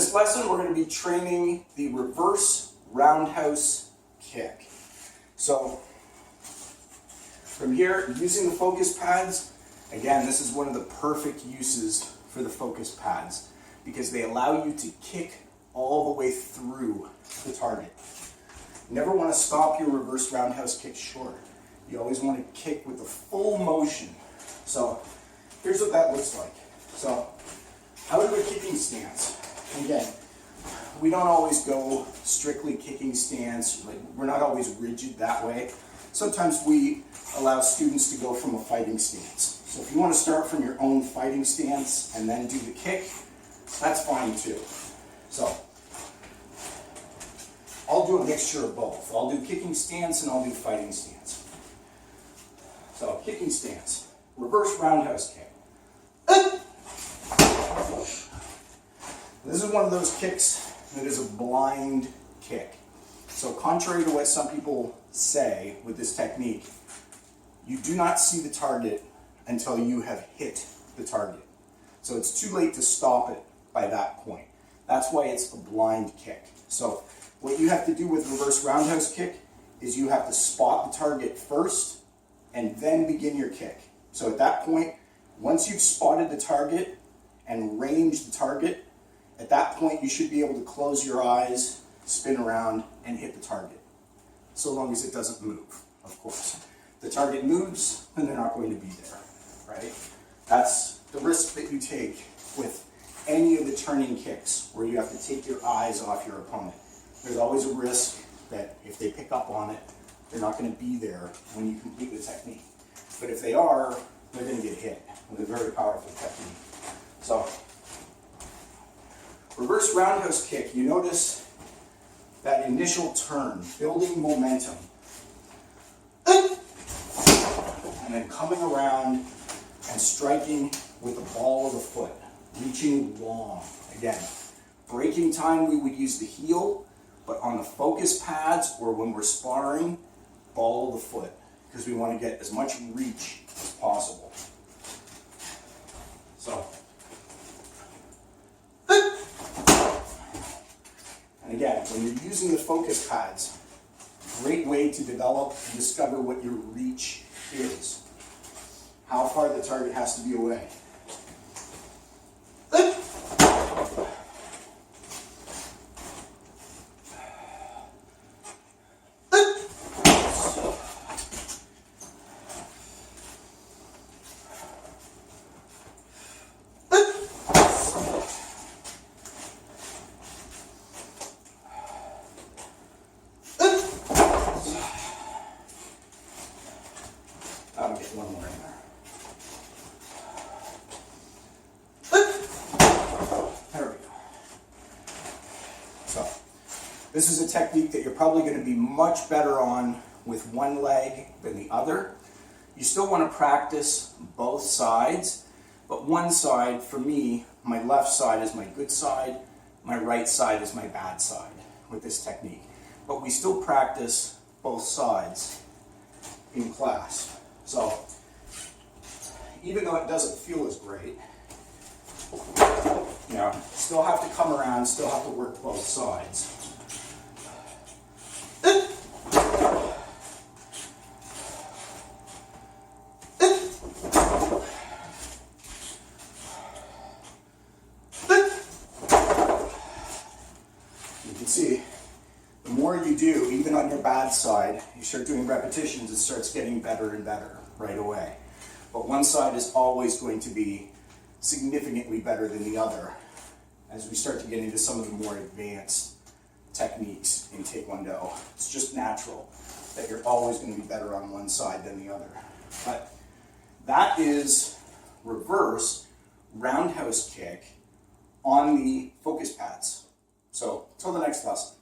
this lesson, we're going to be training the reverse roundhouse kick. So, from here, using the focus pads, again, this is one of the perfect uses for the focus pads because they allow you to kick all the way through the target. You never want to stop your reverse roundhouse kick short. You always want to kick with the full motion. So, here's what that looks like. So, out of a kicking stance. Again, we don't always go strictly kicking stance. Like, we're not always rigid that way. Sometimes we allow students to go from a fighting stance. So if you want to start from your own fighting stance and then do the kick, that's fine too. So I'll do a mixture of both. I'll do kicking stance and I'll do fighting stance. So kicking stance, reverse roundhouse kick. This is one of those kicks that is a blind kick. So contrary to what some people say with this technique, you do not see the target until you have hit the target. So it's too late to stop it by that point. That's why it's a blind kick. So what you have to do with reverse roundhouse kick is you have to spot the target first and then begin your kick. So at that point, once you've spotted the target and ranged the target, at that point you should be able to close your eyes, spin around, and hit the target. So long as it doesn't move, of course. If the target moves, then they're not going to be there, right? That's the risk that you take with any of the turning kicks where you have to take your eyes off your opponent. There's always a risk that if they pick up on it, they're not going to be there when you complete the technique. But if they are, they're going to get hit with a very powerful technique. So, reverse roundhouse kick, you notice that initial turn, building momentum, and then coming around and striking with the ball of the foot, reaching long. Again, breaking time we would use the heel, but on the focus pads or when we're sparring, ball of the foot, because we want to get as much reach as possible. So, and again, when you're using the focus pads, great way to develop and discover what your reach is. How far the target has to be away. I'll get one more in there. There we go. So, this is a technique that you're probably going to be much better on with one leg than the other. You still want to practice both sides, but one side, for me, my left side is my good side, my right side is my bad side with this technique. But we still practice both sides in class. So, even though it doesn't feel as great, you know, still have to come around, still have to work both sides. You can see, the more you do, even on your bad side, you start doing repetitions, it starts getting better and better right away. But one side is always going to be significantly better than the other as we start to get into some of the more advanced techniques in Taekwondo. It's just natural that you're always going to be better on one side than the other. But that is reverse roundhouse kick on the focus pads. So, till the next lesson.